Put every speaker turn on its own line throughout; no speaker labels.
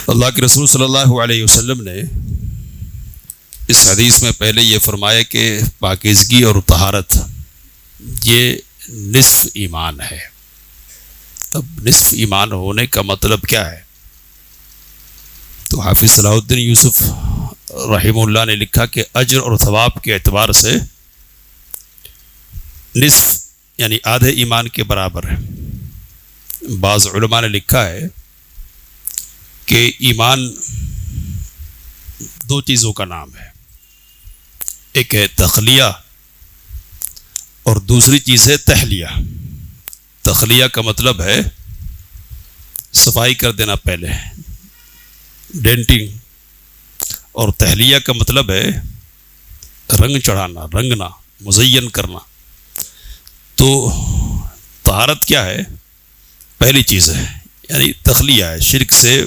اللہ کے رسول صلی اللہ علیہ وسلم نے اس حدیث میں پہلے یہ فرمایا کہ پاکیزگی اور طہارت یہ نصف ایمان ہے۔ اب نصف ایمان ہونے کا مطلب کیا ہے؟ تو حافظ صلاح الدین یوسف رحمہ اللہ نے لکھا کہ اجر اور ثواب کے اعتبار سے نصف یعنی آدھے ایمان کے برابر ہے۔ بعض علماء نے لکھا ہے کہ ایمان دو چیزوں کا نام ہے، ایک ہے تخلیہ اور دوسری چیز ہے تحلیہ۔ تخلیہ کا مطلب ہے صفائی کر دینا پہلے، ڈینٹنگ، اور تحلیہ کا مطلب ہے رنگ چڑھانا، رنگنا، مزین کرنا۔ تو طہارت کیا ہے؟ پہلی چیز ہے یعنی تخلیہ ہے، شرک سے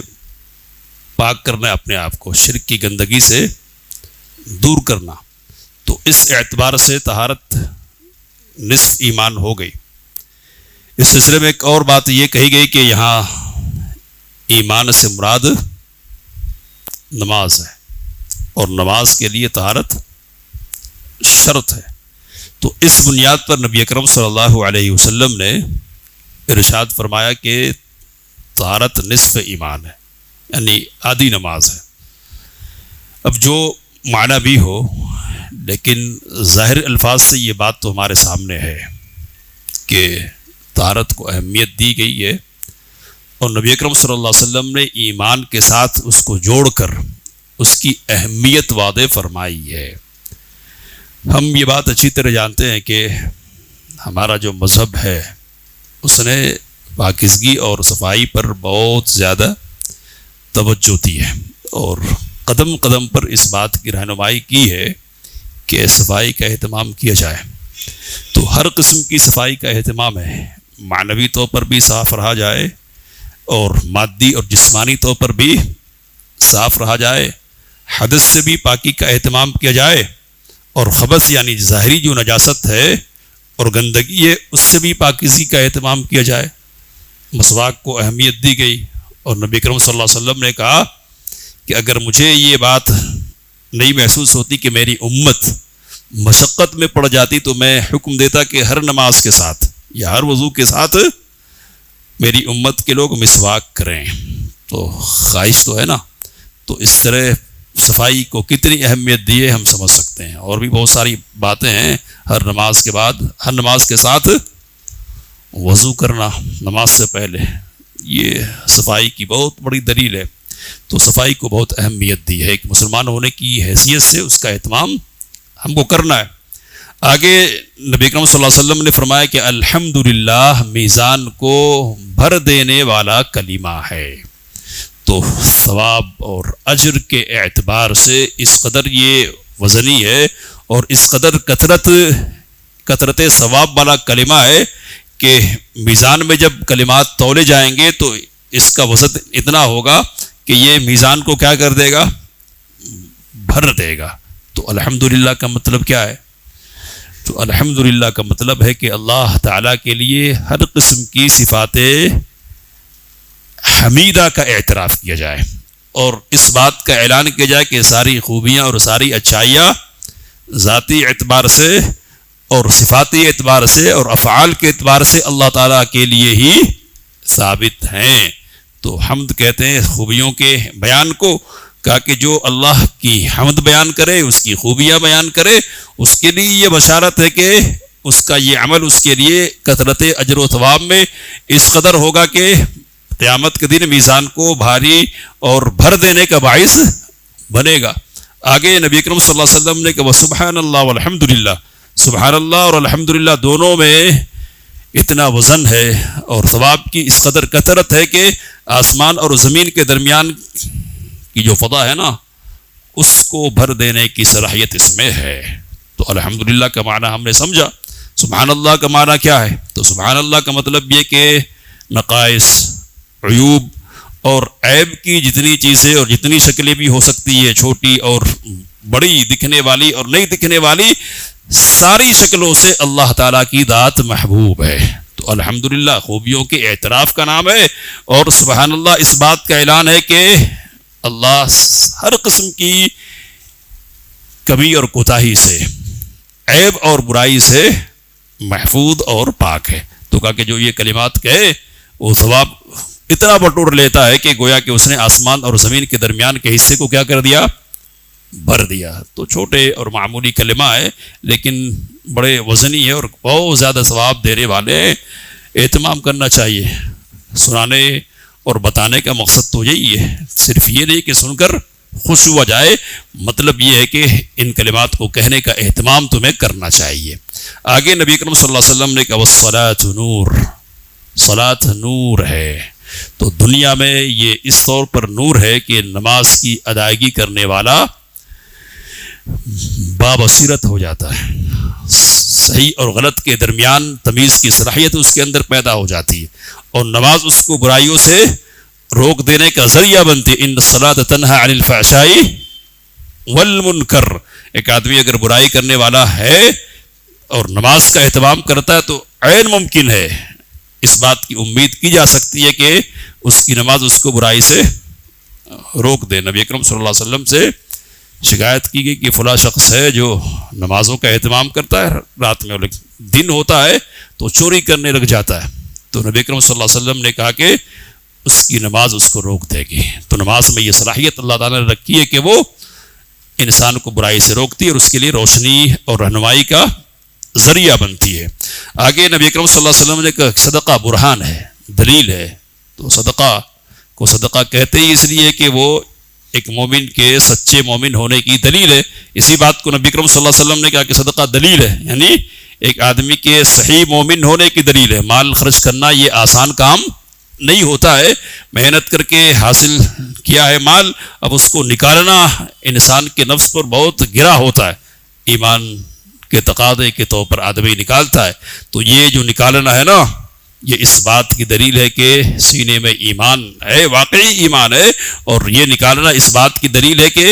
پاک کرنا ہے اپنے آپ کو، شرک کی گندگی سے دور کرنا۔ تو اس اعتبار سے طہارت نصف ایمان ہو گئی۔ اس سلسلے میں ایک اور بات یہ کہی گئی کہ یہاں ایمان سے مراد نماز ہے، اور نماز کے لیے طہارت شرط ہے۔ تو اس بنیاد پر نبی اکرم صلی اللہ علیہ وسلم نے ارشاد فرمایا کہ طہارت نصف ایمان ہے، یعنی آدھی نماز ہے۔ اب جو معنی بھی ہو، لیکن ظاہر الفاظ سے یہ بات تو ہمارے سامنے ہے کہ طہارت کو اہمیت دی گئی ہے، اور نبی اکرم صلی اللہ علیہ وسلم نے ایمان کے ساتھ اس کو جوڑ کر اس کی اہمیت واضح فرمائی ہے۔ ہم یہ بات اچھی طرح جانتے ہیں کہ ہمارا جو مذہب ہے اس نے پاکیزگی اور صفائی پر بہت زیادہ توجہ دی ہے، اور قدم قدم پر اس بات کی رہنمائی کی ہے کہ صفائی کا اہتمام کیا جائے۔ تو ہر قسم کی صفائی کا اہتمام ہے، معنوی طور پر بھی صاف رہا جائے، اور مادی اور جسمانی طور پر بھی صاف رہا جائے، حدث سے بھی پاکی کا اہتمام کیا جائے، اور خبث یعنی ظاہری جو نجاست ہے اور گندگی ہے اس سے بھی پاکیزگی کا اہتمام کیا جائے۔ مسواک کو اہمیت دی گئی، اور نبی کریم صلی اللہ علیہ وسلم نے کہا کہ اگر مجھے یہ بات نہیں محسوس ہوتی کہ میری امت مشقت میں پڑ جاتی تو میں حکم دیتا کہ ہر نماز کے ساتھ یا ہر وضو کے ساتھ میری امت کے لوگ مسواک کریں۔ تو خواہش تو ہے نا، تو اس طرح صفائی کو کتنی اہمیت دی ہے ہم سمجھ سکتے ہیں۔ اور بھی بہت ساری باتیں ہیں، ہر نماز کے بعد، ہر نماز کے ساتھ وضو کرنا نماز سے پہلے، یہ صفائی کی بہت بڑی دلیل ہے۔ تو صفائی کو بہت اہمیت دی ہے، ایک مسلمان ہونے کی حیثیت سے اس کا اہتمام ہم کو کرنا ہے۔ آگے نبی اکرم صلی اللہ علیہ وسلم نے فرمایا کہ الحمدللہ میزان کو بھر دینے والا کلمہ ہے۔ تو ثواب اور اجر کے اعتبار سے اس قدر یہ وزنی ہے، اور اس قدر کثرت ثواب والا کلمہ ہے کہ میزان میں جب کلمات تولے جائیں گے تو اس کا وزن اتنا ہوگا کہ یہ میزان کو کیا کر دے گا؟ بھر دے گا۔ تو الحمدللہ کا مطلب کیا ہے؟ تو الحمدللہ کا مطلب ہے کہ اللہ تعالیٰ کے لیے ہر قسم کی صفات حمیدہ کا اعتراف کیا جائے، اور اس بات کا اعلان کیا جائے کہ ساری خوبیاں اور ساری اچھائیاں ذاتی اعتبار سے اور صفاتی اعتبار سے اور افعال کے اعتبار سے اللہ تعالیٰ کے لیے ہی ثابت ہیں۔ تو حمد کہتے ہیں خوبیوں کے بیان کو، کہا کہ جو اللہ کی حمد بیان کرے، اس کی خوبیاں بیان کرے، اس کے لیے یہ بشارت ہے کہ اس کا یہ عمل اس کے لیے کثرت اجر و ثواب میں اس قدر ہوگا کہ قیامت کے دن میزان کو بھاری اور بھر دینے کا باعث بنے گا۔ آگے نبی اکرم صلی اللہ علیہ وسلم نے کہا سبحان اللہ والحمدللہ، سبحان اللہ اور الحمدللہ دونوں میں اتنا وزن ہے اور ثواب کی اس قدر کثرت ہے کہ آسمان اور زمین کے درمیان کی جو فضا ہے نا، اس کو بھر دینے کی صلاحیت اس میں ہے۔ تو الحمدللہ کا معنی ہم نے سمجھا۔ سبحان اللہ کا معنی کیا ہے؟ تو سبحان اللہ کا مطلب یہ کہ نقائص، عیوب اور عیب کی جتنی چیزیں اور جتنی شکلیں بھی ہو سکتی ہے، چھوٹی اور بڑی، دکھنے والی اور نہیں دکھنے والی، ساری شکلوں سے اللہ تعالیٰ کی ذات محبوب ہے۔ تو الحمدللہ خوبیوں کے اعتراف کا نام ہے، اور سبحان اللہ اس بات کا اعلان ہے کہ اللہ ہر قسم کی کمی اور کوتاہی سے، عیب اور برائی سے محفوظ اور پاک ہے۔ تو کہا کہ جو یہ کلمات کہے وہ ثواب اتنا بٹور لیتا ہے کہ گویا کہ اس نے آسمان اور زمین کے درمیان کے حصے کو کیا کر دیا، بھر دیا۔ تو چھوٹے اور معمولی کلمہ ہے لیکن بڑے وزنی ہے اور بہت زیادہ ثواب دینے والے ہیں۔ اہتمام کرنا چاہیے۔ سنانے اور بتانے کا مقصد تو یہی ہے، صرف یہ نہیں کہ سن کر خوش ہوا جائے، مطلب یہ ہے کہ ان کلمات کو کہنے کا اہتمام تمہیں کرنا چاہیے۔ آگے نبی اکرم صلی اللہ علیہ وسلم نے کہا والصلاۃ نور، صلاۃ نور ہے۔ تو دنیا میں یہ اس طور پر نور ہے کہ نماز کی ادائیگی کرنے والا بابصیرت ہو جاتا ہے، صحیح اور غلط کے درمیان تمیز کی صلاحیت اس کے اندر پیدا ہو جاتی ہے، اور نماز اس کو برائیوں سے روک دینے کا ذریعہ بنتی ہے۔ ان الصلاۃ تنہی عن الفحشاء والمنکر۔ ایک آدمی اگر برائی کرنے والا ہے اور نماز کا اہتمام کرتا ہے تو عین ممکن ہے، اس بات کی امید کی جا سکتی ہے کہ اس کی نماز اس کو برائی سے روک دے۔ نبی اکرم صلی اللہ علیہ وسلم سے شکایت کی گئی کہ فلاں شخص ہے جو نمازوں کا اہتمام کرتا ہے، رات میں دن ہوتا ہے تو چوری کرنے لگ جاتا ہے۔ تو نبی اکرم صلی اللہ علیہ وسلم نے کہا کہ اس کی نماز اس کو روک دے گی۔ تو نماز میں یہ صلاحیت اللہ تعالیٰ نے رکھی ہے کہ وہ انسان کو برائی سے روکتی ہے اور اس کے لیے روشنی اور رہنمائی کا ذریعہ بنتی ہے۔ آگے نبی اکرم صلی اللہ علیہ وسلم نے کہا صدقہ برہان ہے، دلیل ہے۔ تو صدقہ کو صدقہ کہتے ہی اس لیے کہ وہ ایک مومن کے سچے مومن ہونے کی دلیل ہے۔ اسی بات کو نبی اکرم صلی اللہ علیہ وسلم نے کہا کہ صدقہ دلیل ہے، یعنی ایک آدمی کے صحیح مومن ہونے کی دلیل ہے۔ مال خرچ کرنا یہ آسان کام نہیں ہوتا ہے، محنت کر کے حاصل کیا ہے مال، اب اس کو نکالنا انسان کے نفس پر بہت گرا ہوتا ہے، ایمان کے تقاضے کے طور پر آدمی نکالتا ہے۔ تو یہ جو نکالنا ہے نا، یہ اس بات کی دلیل ہے کہ سینے میں ایمان ہے، واقعی ایمان ہے، اور یہ نکالنا اس بات کی دلیل ہے کہ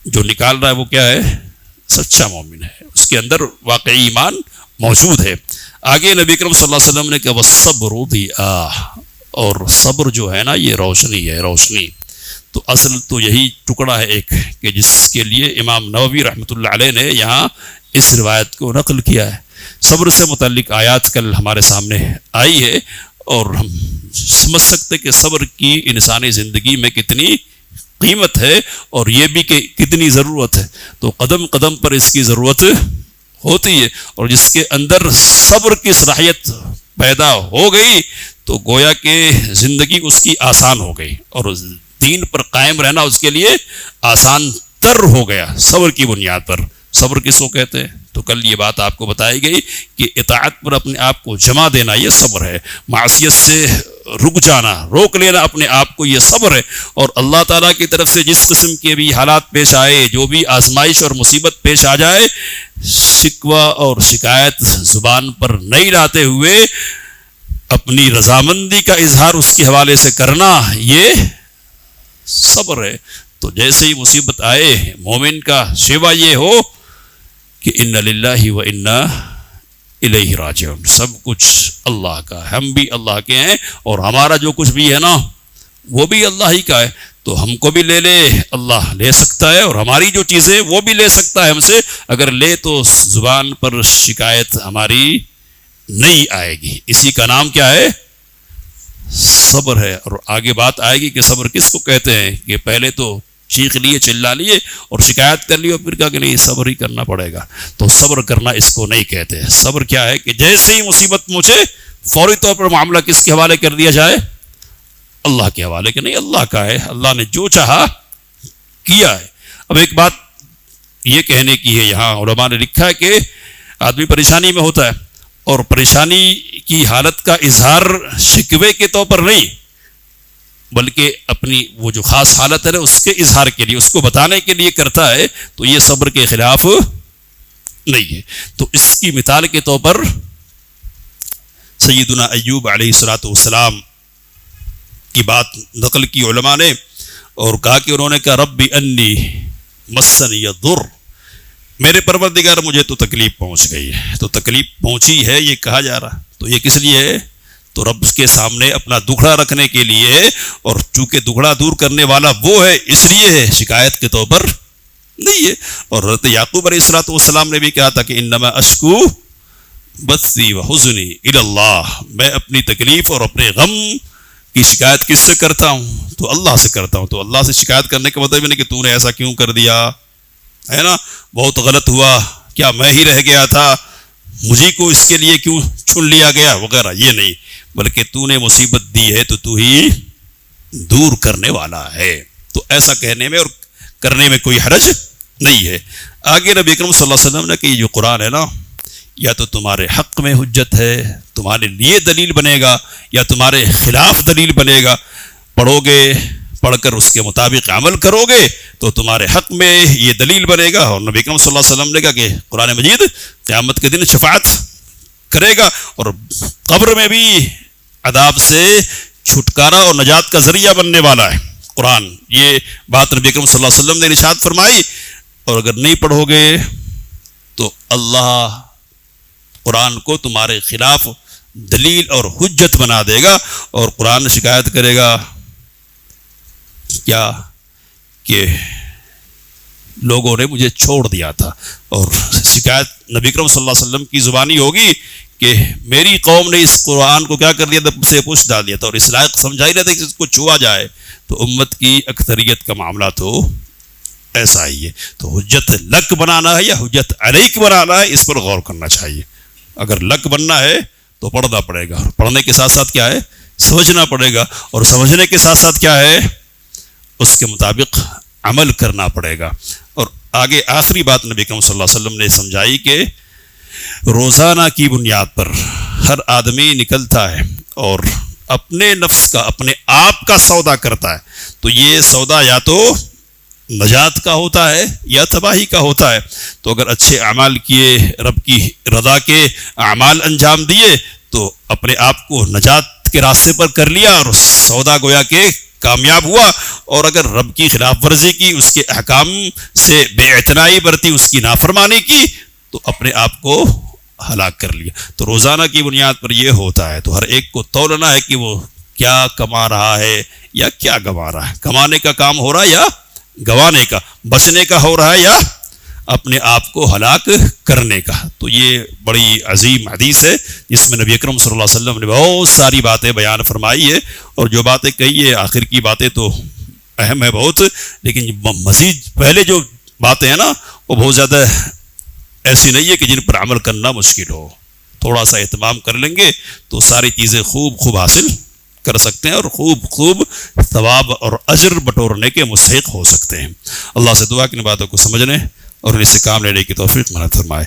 جو نکال رہا ہے وہ کیا ہے، سچا مومن ہے، اس کے اندر واقعی ایمان موجود ہے۔ آگے نبی اکرم صلی اللہ علیہ وسلم نے کہا والصبر ضیاء، اور صبر جو ہے نا یہ روشنی ہے، روشنی۔ تو اصل تو یہی ٹکڑا ہے ایک کہ جس کے لیے امام نووی رحمۃ اللہ علیہ نے یہاں اس روایت کو نقل کیا ہے۔ صبر سے متعلق آیات کل ہمارے سامنے آئی ہے اور ہم سمجھ سکتے کہ صبر کی انسانی زندگی میں کتنی قیمت ہے اور یہ بھی کہ کتنی ضرورت ہے۔ تو قدم قدم پر اس کی ضرورت ہوتی ہے، اور جس کے اندر صبر کی صلاحیت پیدا ہو گئی تو گویا کہ زندگی اس کی آسان ہو گئی اور دین پر قائم رہنا اس کے لیے آسان تر ہو گیا صبر کی بنیاد پر۔ صبر کس کو کہتے ہیں؟ تو کل یہ بات آپ کو بتائی گئی کہ اطاعت پر اپنے آپ کو جمع دینا یہ صبر ہے، معصیت سے رک جانا، روک لینا اپنے آپ کو، یہ صبر ہے۔ اور اللہ تعالیٰ کی طرف سے جس قسم کے بھی حالات پیش آئے، جو بھی آزمائش اور مصیبت پیش آ جائے، شکوہ اور شکایت زبان پر نہیں لاتے ہوئے اپنی رضامندی کا اظہار اس کے حوالے سے کرنا، یہ صبر ہے۔ تو جیسے ہی مصیبت آئے، مومن کا شیوا یہ ہو کہ ان للہ و انا الیہ راجعون، سب کچھ اللہ کا، ہم بھی اللہ کے ہیں اور ہمارا جو کچھ بھی ہے نا وہ بھی اللہ ہی کا ہے۔ تو ہم کو بھی لے لے، اللہ لے سکتا ہے، اور ہماری جو چیزیں وہ بھی لے سکتا ہے ہم سے، اگر لے تو زبان پر شکایت ہماری نہیں آئے گی۔ اسی کا نام کیا ہے؟ صبر ہے۔ اور آگے بات آئے گی کہ صبر کس کو کہتے ہیں، کہ پہلے تو چیخ لیے، چلا لیے اور شکایت کر لی اور پھر کہا کہ نہیں صبر ہی کرنا پڑے گا، تو صبر کرنا اس کو نہیں کہتے۔ صبر کیا ہے کہ جیسے ہی مصیبت پہنچے فوری طور پر معاملہ کس کے حوالے کر دیا جائے؟ اللہ کے حوالے، کہ نہیں اللہ کا ہے، اللہ نے جو چاہا کیا ہے۔ اب ایک بات یہ کہنے کی ہے، یہاں علماء نے لکھا ہے کہ آدمی پریشانی میں ہوتا ہے اور پریشانی کی حالت کا اظہار شکوے کے طور پر نہیں، بلکہ اپنی وہ جو خاص حالت ہے اس کے اظہار کے لیے، اس کو بتانے کے لیے کرتا ہے، تو یہ صبر کے خلاف نہیں ہے۔ تو اس کی مثال کے طور پر سیدنا ایوب علیہ الصلوۃ والسلام کی بات نقل کی علماء نے اور کہا کہ انہوں نے کہا رب انی مسنی الضر، میرے پروردگار مجھے تو تکلیف پہنچ گئی ہے۔ تو تکلیف پہنچی ہے یہ کہا جا رہا، تو یہ کس لیے ہے؟ تو رب کے سامنے اپنا دکھڑا رکھنے کے لیے، اور چونکہ دکھڑا دور کرنے والا وہ ہے اس لیے ہے، شکایت کے طور پر نہیں ہے۔ اور حضرت یعقوب علیہ الصلوۃ والسلام نے بھی کہا تھا کہ انما اشکو بثی وحزنی الی اللہ، میں اپنی تکلیف اور اپنے غم کی شکایت کس سے کرتا ہوں؟ تو اللہ سے کرتا ہوں۔ تو اللہ سے شکایت کرنے کا مطلب نہیں کہ تو نے ایسا کیوں کر دیا، ہے نا، بہت غلط ہوا، کیا میں ہی رہ گیا تھا، مجھے کو اس کے لیے کیوں چن لیا گیا وغیرہ، یہ نہیں، بلکہ تو نے مصیبت دی ہے تو ہی دور کرنے والا ہے۔ تو ایسا کہنے میں اور کرنے میں کوئی حرج نہیں ہے۔ آگے نبی اکرم صلی اللہ علیہ وسلم نے کہ یہ جو قرآن ہے نا، یا تو تمہارے حق میں حجت ہے، تمہارے لیے دلیل بنے گا، یا تمہارے خلاف دلیل بنے گا۔ پڑھو گے، پڑھ کر اس کے مطابق عمل کرو گے تو تمہارے حق میں یہ دلیل بنے گا۔ اور نبی اکرم صلی اللہ علیہ وسلم نے کہا کہ قرآن مجید قیامت کے دن شفاعت کرے گا، اور قبر میں بھی عذاب سے چھٹکارا اور نجات کا ذریعہ بننے والا ہے قرآن۔ یہ بات نبی اکرم صلی اللہ علیہ وسلم نے ارشاد فرمائی۔ اور اگر نہیں پڑھو گے تو اللہ قرآن کو تمہارے خلاف دلیل اور حجت بنا دے گا، اور قرآن شکایت کرے گا کیا کہ لوگوں نے مجھے چھوڑ دیا تھا، اور شکایت نبی اکرم صلی اللہ علیہ وسلم کی زبانی ہوگی کہ میری قوم نے اس قرآن کو کیا کر دیا تھا، اسے پوچھ ڈال دیا تھا، اور اس لائق سمجھا ہی رہا تھا کہ اس کو چھوا جائے۔ تو امت کی اکثریت کا معاملہ تو ایسا ہی ہے۔ تو حجت لک بنانا ہے یا حجت علیک بنانا ہے، اس پر غور کرنا چاہیے۔ اگر لک بننا ہے تو پڑھنا پڑے گا، اور پڑھنے کے ساتھ ساتھ کیا ہے، سمجھنا پڑے گا، اور سمجھنے کے ساتھ ساتھ کیا ہے، اس کے مطابق عمل کرنا پڑے گا۔ اور آگے آخری بات نبی اکرم صلی اللہ علیہ وسلم نے سمجھائی کہ روزانہ کی بنیاد پر ہر آدمی نکلتا ہے اور اپنے نفس کا، اپنے آپ کا سودا کرتا ہے۔ تو یہ سودا یا تو نجات کا ہوتا ہے یا تباہی کا ہوتا ہے۔ تو اگر اچھے اعمال کیے، رب کی رضا کے اعمال انجام دیے، تو اپنے آپ کو نجات کے راستے پر کر لیا اور سودا گویا کے کامیاب ہوا۔ اور اگر رب کی خلاف ورزی کی، اس کے احکام سے بے اعتنائی برتی، اس کی نافرمانی کی، تو اپنے آپ کو ہلاک کر لیا۔ تو روزانہ کی بنیاد پر یہ ہوتا ہے۔ تو ہر ایک کو تولنا ہے کہ وہ کیا کما رہا ہے یا کیا گنوا رہا ہے، کمانے کا کام ہو رہا ہے یا گنوانے کا، بچنے کا ہو رہا ہے یا اپنے آپ کو ہلاک کرنے کا۔ تو یہ بڑی عظیم حدیث ہے جس میں نبی اکرم صلی اللہ علیہ وسلم نے بہت ساری باتیں بیان فرمائی ہے، اور جو باتیں کہی ہے آخر کی باتیں تو اہم ہے بہت، لیکن مزید پہلے جو باتیں ہیں نا وہ بہت زیادہ ایسی نہیں ہے کہ جن پر عمل کرنا مشکل ہو۔ تھوڑا سا اہتمام کر لیں گے تو ساری چیزیں خوب حاصل کر سکتے ہیں، اور خوب ثواب اور اجر بٹورنے کے مستحق ہو سکتے ہیں۔ اللہ سے دعا کہ ان باتوں کو سمجھنے اور ان سے کام لینے کی توفیق عنایت فرمائے۔